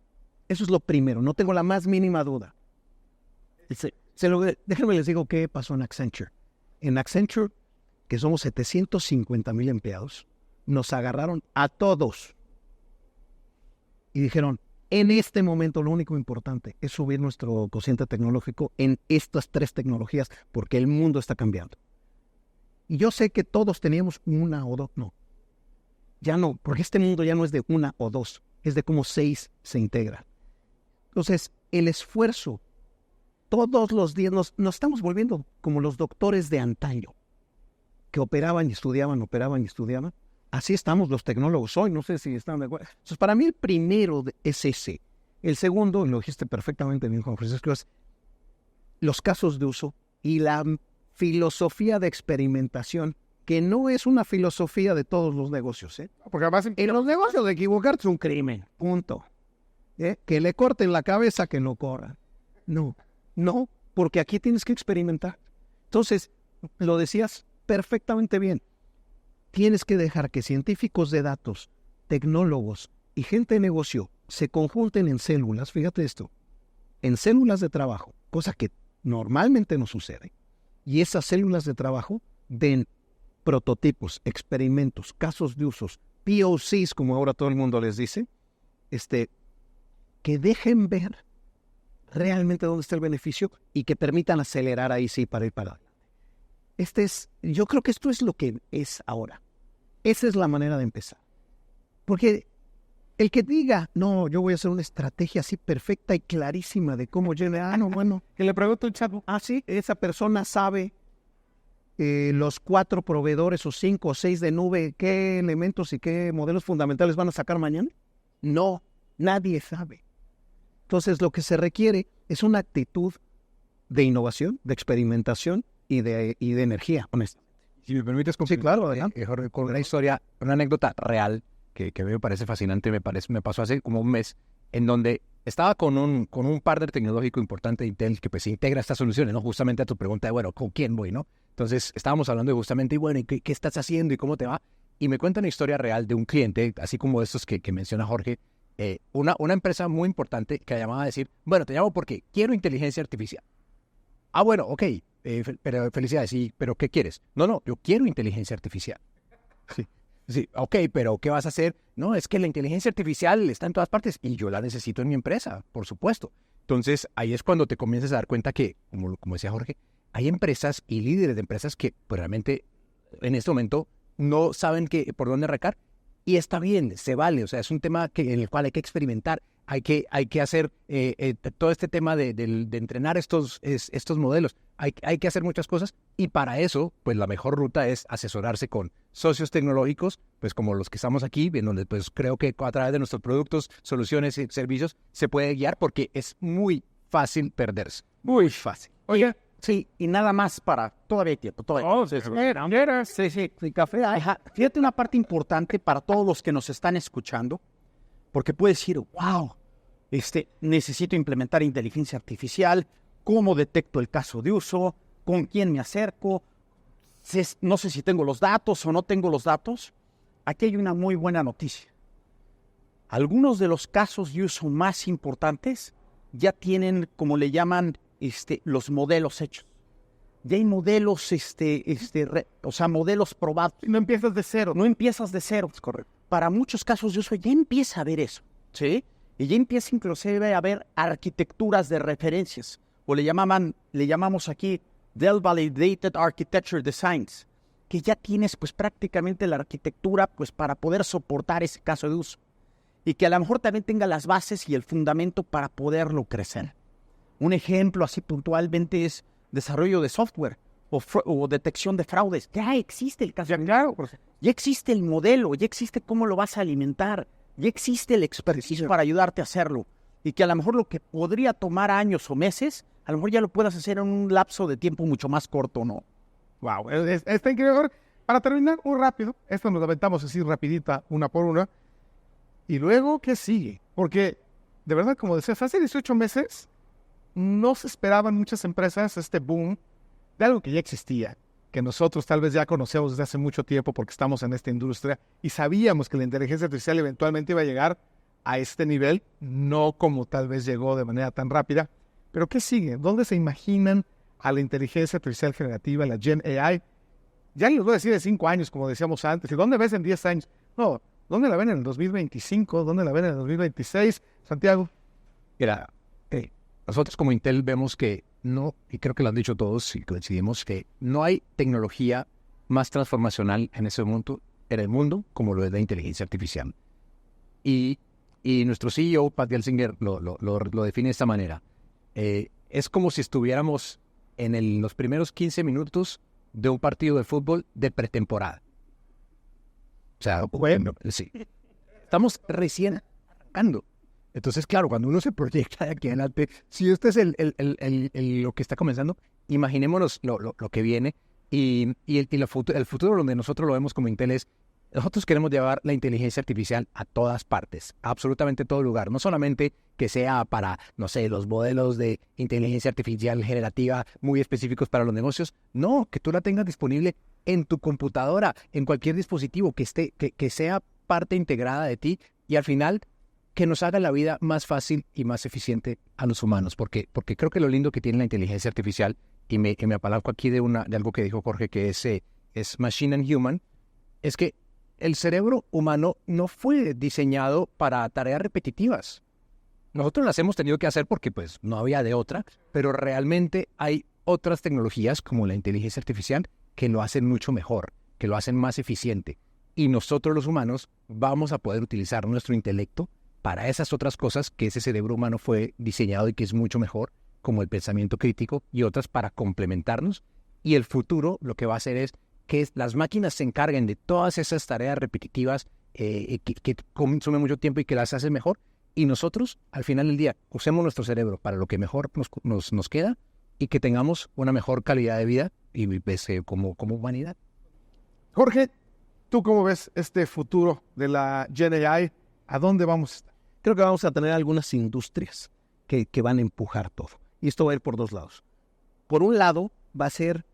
Eso es lo primero, no tengo la más mínima duda. Déjenme les digo qué pasó en Accenture. En Accenture, que somos 750,000 empleados, nos agarraron a todos y dijeron, en este momento lo único importante es subir nuestro cociente tecnológico en estas 3 tecnologías porque el mundo está cambiando. Y yo sé que todos teníamos una o dos, no. Ya no, porque este mundo ya no es de una o dos, es de cómo 6 se integran. Entonces, el esfuerzo, todos los días nos estamos volviendo como los doctores de antaño, que operaban y estudiaban. Así estamos los tecnólogos hoy, no sé si están de acuerdo. Entonces, para mí el primero es ese. El segundo, lo dijiste perfectamente bien, Juan Francisco, es los casos de uso y la filosofía de experimentación, que no es una filosofía de todos los negocios. Porque además en los negocios de equivocarte es un crimen, punto. Que le corten la cabeza, que no corran. No, porque aquí tienes que experimentar. Entonces, lo decías perfectamente bien. Tienes que dejar que científicos de datos, tecnólogos y gente de negocio se conjunten en células, fíjate esto, en células de trabajo, cosa que normalmente no sucede. Y esas células de trabajo den prototipos, experimentos, casos de usos, POCs, como ahora todo el mundo les dice, que dejen ver realmente dónde está el beneficio y que permitan acelerar ahí sí para ir para adelante. Yo creo que esto es lo que es ahora. Esa es la manera de empezar. Porque el que diga, no, yo voy a hacer una estrategia así perfecta y clarísima de cómo llegar, que le pregunto un chatbot. Sí, esa persona sabe los 4 proveedores o 5 o 6 de nube, qué elementos y qué modelos fundamentales van a sacar mañana. No, nadie sabe. Entonces, lo que se requiere es una actitud de innovación, de experimentación y de energía, honesta. Si me permites Sí, claro, Jorge, con una historia, una anécdota real que a mí me parece fascinante, me pasó hace como un mes, en donde estaba con un partner tecnológico importante de Intel que pues integra estas soluciones, ¿no? Justamente a tu pregunta de, bueno, ¿con quién voy, no? Entonces, estábamos hablando de justamente, y bueno, ¿y qué estás haciendo y cómo te va? Y me cuenta una historia real de un cliente, así como estos que menciona Jorge, una empresa muy importante que llamaba a decir, bueno, te llamo porque quiero inteligencia artificial. Ah, bueno, ok, pero felicidades, sí, pero ¿qué quieres? No, yo quiero inteligencia artificial. Sí, ok, pero ¿qué vas a hacer? No, es que la inteligencia artificial está en todas partes y yo la necesito en mi empresa, por supuesto. Entonces, ahí es cuando te comienzas a dar cuenta que, como decía Jorge, hay empresas y líderes de empresas que pues, realmente en este momento no saben por dónde arrancar. Y está bien, se vale, o sea, es un tema en el cual hay que experimentar, hay que hacer todo este tema de entrenar estos modelos, hay que hacer muchas cosas y para eso, pues la mejor ruta es asesorarse con socios tecnológicos, pues como los que estamos aquí, en donde pues creo que a través de nuestros productos, soluciones y servicios se puede guiar porque es muy fácil perderse, muy fácil. Oiga. Sí, y nada más todavía hay tiempo. Sí, café. Ajá. Fíjate una parte importante para todos los que nos están escuchando, porque puedes decir, wow, necesito implementar inteligencia artificial, ¿cómo detecto el caso de uso? ¿Con quién me acerco? No sé si tengo los datos o no tengo los datos. Aquí hay una muy buena noticia. Algunos de los casos de uso más importantes ya tienen, como le llaman, los modelos hechos. ya hay modelos, modelos probados. No empiezas de cero. No empiezas de cero. Es correcto. Para muchos casos de uso ya empieza a haber eso, ¿sí? Y ya empieza inclusive a haber arquitecturas de referencias, o le llamamos aquí Dell Validated Architecture Designs, que ya tienes pues prácticamente la arquitectura pues para poder soportar ese caso de uso, y que a lo mejor también tenga las bases y el fundamento para poderlo crecer. Un ejemplo así puntualmente es desarrollo de software o detección de fraudes. Ya existe el caso. Ya existe el modelo, ya existe cómo lo vas a alimentar, ya existe el expertise para ayudarte a hacerlo. Y que a lo mejor lo que podría tomar años o meses, a lo mejor ya lo puedas hacer en un lapso de tiempo mucho más corto, ¿no? Wow, está increíble. Para terminar muy rápido, esto nos aventamos así rapidita, una por una. Y luego, ¿qué sigue? Porque, de verdad, como decías, hace 18 meses no se esperaban muchas empresas este boom de algo que ya existía, que nosotros tal vez ya conocemos desde hace mucho tiempo porque estamos en esta industria y sabíamos que la inteligencia artificial eventualmente iba a llegar a este nivel, no como tal vez llegó de manera tan rápida. Pero ¿qué sigue? ¿Dónde se imaginan a la inteligencia artificial generativa, la Gen AI? Ya les voy a decir de 5 años, como decíamos antes. ¿Y dónde ves en 10 años? No, ¿dónde la ven en el 2025? ¿Dónde la ven en el 2026? Santiago. Mira, nosotros como Intel vemos que no, y creo que lo han dicho todos y coincidimos, que no hay tecnología más transformacional en el mundo como lo es la inteligencia artificial. Y nuestro CEO, Pat Gelsinger, lo define de esta manera. Es como si estuviéramos en los primeros 15 minutos de un partido de fútbol de pretemporada. O sea, bueno, sí. Estamos recién arrancando. Entonces, claro, cuando uno se proyecta de aquí en adelante, si este es lo que está comenzando, imaginémonos lo que viene y el futuro donde nosotros lo vemos como Intel es, nosotros queremos llevar la inteligencia artificial a todas partes, a absolutamente todo lugar. No solamente que sea para, no sé, los modelos de inteligencia artificial generativa muy específicos para los negocios. No, que tú la tengas disponible en tu computadora, en cualquier dispositivo que sea parte integrada de ti y al final que nos haga la vida más fácil y más eficiente a los humanos. Porque creo que lo lindo que tiene la inteligencia artificial, y me apalanco aquí de algo que dijo Jorge, que es Machine and Human, es que el cerebro humano no fue diseñado para tareas repetitivas. Nosotros las hemos tenido que hacer porque pues no había de otra, pero realmente hay otras tecnologías como la inteligencia artificial que lo hacen mucho mejor, que lo hacen más eficiente. Y nosotros los humanos vamos a poder utilizar nuestro intelecto para esas otras cosas que ese cerebro humano fue diseñado y que es mucho mejor, como el pensamiento crítico y otras para complementarnos. Y el futuro lo que va a hacer es que las máquinas se encarguen de todas esas tareas repetitivas que consumen mucho tiempo y que las hacen mejor. Y nosotros, al final del día, usemos nuestro cerebro para lo que mejor nos queda y que tengamos una mejor calidad de vida y pues, como humanidad. Jorge, ¿tú cómo ves este futuro de la Gen AI? ¿A dónde vamos a estar? Creo que vamos a tener algunas industrias que van a empujar todo. Y esto va a ir por dos lados. Por un lado, va a ser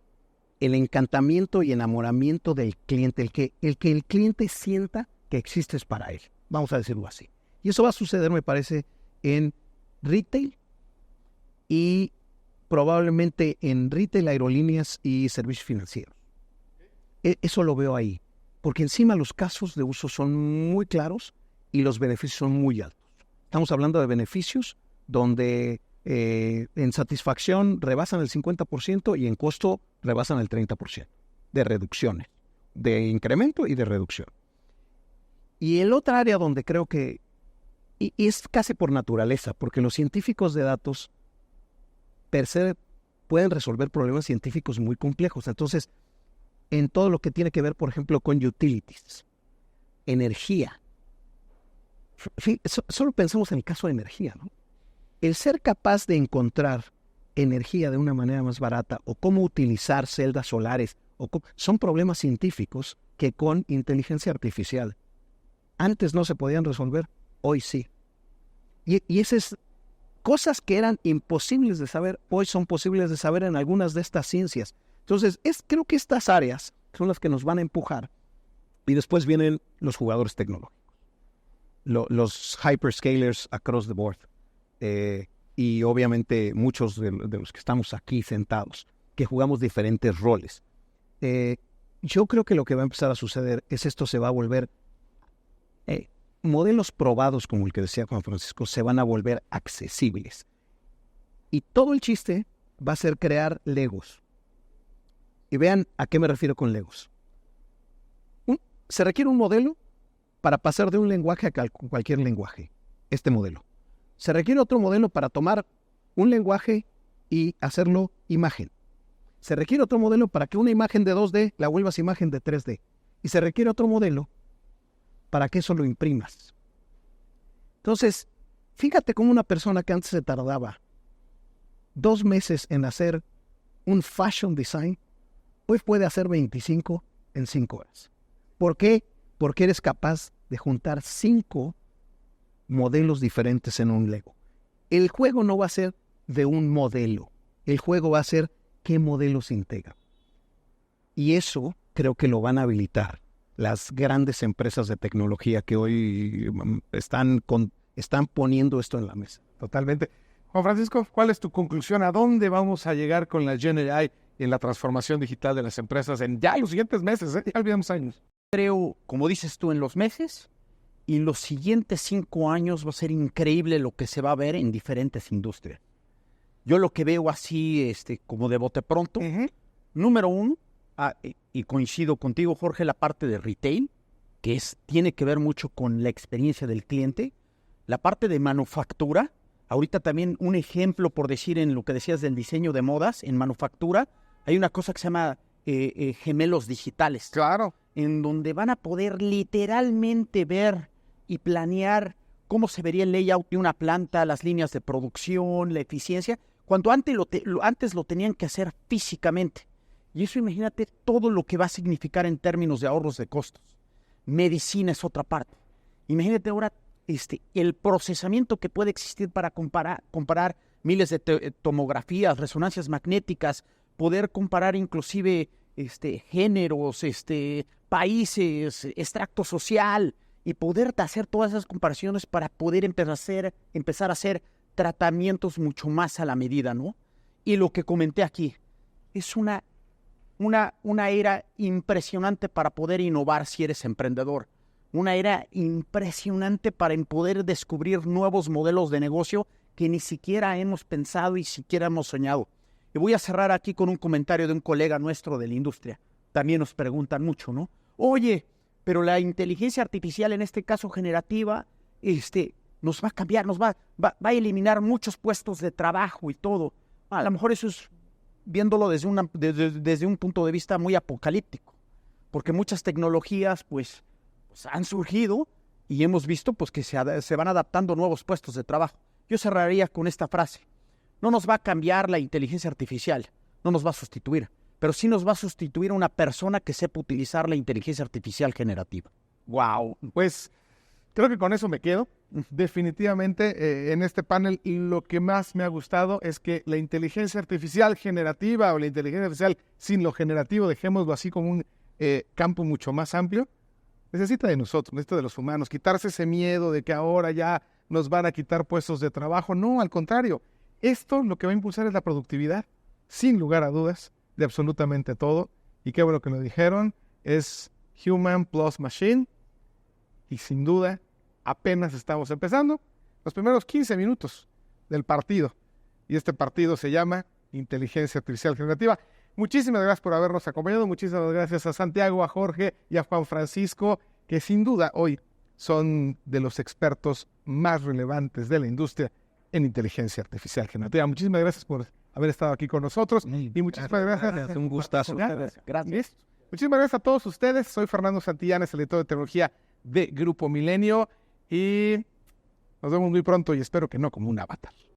el encantamiento y enamoramiento del cliente, el que el cliente sienta que existes para él. Vamos a decirlo así. Y eso va a suceder, me parece, en retail y probablemente en retail, aerolíneas y servicios financieros. Eso lo veo ahí, porque encima los casos de uso son muy claros y los beneficios son muy altos. Estamos hablando de beneficios donde en satisfacción rebasan el 50% y en costo rebasan el 30% de reducciones, de incremento y de reducción. Y el otro área donde creo que, y es casi por naturaleza, porque los científicos de datos per se pueden resolver problemas científicos muy complejos. Entonces, en todo lo que tiene que ver, por ejemplo, con utilities, energía. Solo pensamos en el caso de energía, ¿no? El ser capaz de encontrar energía de una manera más barata o cómo utilizar celdas solares son problemas científicos que con inteligencia artificial antes no se podían resolver, hoy sí. Y esas cosas que eran imposibles de saber, hoy son posibles de saber en algunas de estas ciencias. Entonces, creo que estas áreas son las que nos van a empujar. Y después vienen los jugadores tecnológicos, los hyperscalers across the board. Y obviamente muchos de los que estamos aquí sentados, que jugamos diferentes roles. Yo creo que lo que va a empezar a suceder es esto se va a volver, modelos probados como el que decía Juan Francisco, se van a volver accesibles. Y todo el chiste va a ser crear Legos. Y vean a qué me refiero con Legos. Se requiere un modelo para pasar de un lenguaje a cualquier lenguaje. Este modelo. Se requiere otro modelo para tomar un lenguaje y hacerlo imagen. Se requiere otro modelo para que una imagen de 2D la vuelvas imagen de 3D. Y se requiere otro modelo para que eso lo imprimas. Entonces, fíjate cómo una persona que antes se tardaba 2 meses en hacer un fashion design, hoy puede hacer 25 en 5 horas. ¿Por qué? Porque eres capaz de juntar 5 modelos diferentes en un Lego. El juego no va a ser de un modelo. El juego va a ser qué modelos se integran. Y eso creo que lo van a habilitar las grandes empresas de tecnología que hoy están poniendo esto en la mesa. Totalmente. Juan Francisco, ¿cuál es tu conclusión? ¿A dónde vamos a llegar con la Gen AI en la transformación digital de las empresas en ya los siguientes meses? Ya olvidamos años. Creo, como dices tú, en los meses y en los siguientes 5 años va a ser increíble lo que se va a ver en diferentes industrias. Yo lo que veo así, como de bote pronto, número 1, y coincido contigo, Jorge, la parte de retail, que tiene que ver mucho con la experiencia del cliente, la parte de manufactura. Ahorita también un ejemplo, por decir, en lo que decías del diseño de modas, en manufactura, hay una cosa que se llama gemelos digitales. Claro. En donde van a poder literalmente ver y planear cómo se vería el layout de una planta, las líneas de producción, la eficiencia, cuando antes lo tenían que hacer físicamente. Y eso, imagínate todo lo que va a significar en términos de ahorros de costos. Medicina es otra parte. Imagínate ahora el procesamiento que puede existir para comparar miles de tomografías, resonancias magnéticas, poder comparar inclusive géneros, países, extracto social, y poder hacer todas esas comparaciones para poder empezar a hacer tratamientos mucho más a la medida, ¿no? Y lo que comenté aquí, es una era impresionante para poder innovar si eres emprendedor. Una era impresionante para poder descubrir nuevos modelos de negocio que ni siquiera hemos pensado y siquiera hemos soñado. Y voy a cerrar aquí con un comentario de un colega nuestro de la industria. También nos preguntan mucho, ¿no? Oye, pero la inteligencia artificial, en este caso generativa, nos va a cambiar, nos va a eliminar muchos puestos de trabajo y todo. A lo mejor eso es viéndolo desde un punto de vista muy apocalíptico, porque muchas tecnologías pues han surgido y hemos visto pues que se van adaptando nuevos puestos de trabajo. Yo cerraría con esta frase: no nos va a cambiar la inteligencia artificial, no nos va a sustituir, pero sí nos va a sustituir una persona que sepa utilizar la inteligencia artificial generativa. Wow, pues creo que con eso me quedo. Definitivamente en este panel lo que más me ha gustado es que la inteligencia artificial generativa o la inteligencia artificial sin lo generativo, dejémoslo así como un campo mucho más amplio, necesita de nosotros, necesita de los humanos, quitarse ese miedo de que ahora ya nos van a quitar puestos de trabajo. No, al contrario, esto lo que va a impulsar es la productividad, sin lugar a dudas, de absolutamente todo. Y qué bueno que lo dijeron, es Human plus Machine, y sin duda apenas estamos empezando los primeros 15 minutos del partido. Y este partido se llama Inteligencia Artificial Generativa. Muchísimas gracias por habernos acompañado. Muchísimas gracias a Santiago, a Jorge y a Juan Francisco, que sin duda hoy son de los expertos más relevantes de la industria en inteligencia artificial generativa. Muchísimas gracias por haber estado aquí con nosotros. Y muchísimas gracias. Un gustazo. Gracias. Muchísimas gracias a todos ustedes. Soy Fernando Santillanes, el editor de tecnología de Grupo Milenio. Y nos vemos muy pronto y espero que no como un avatar.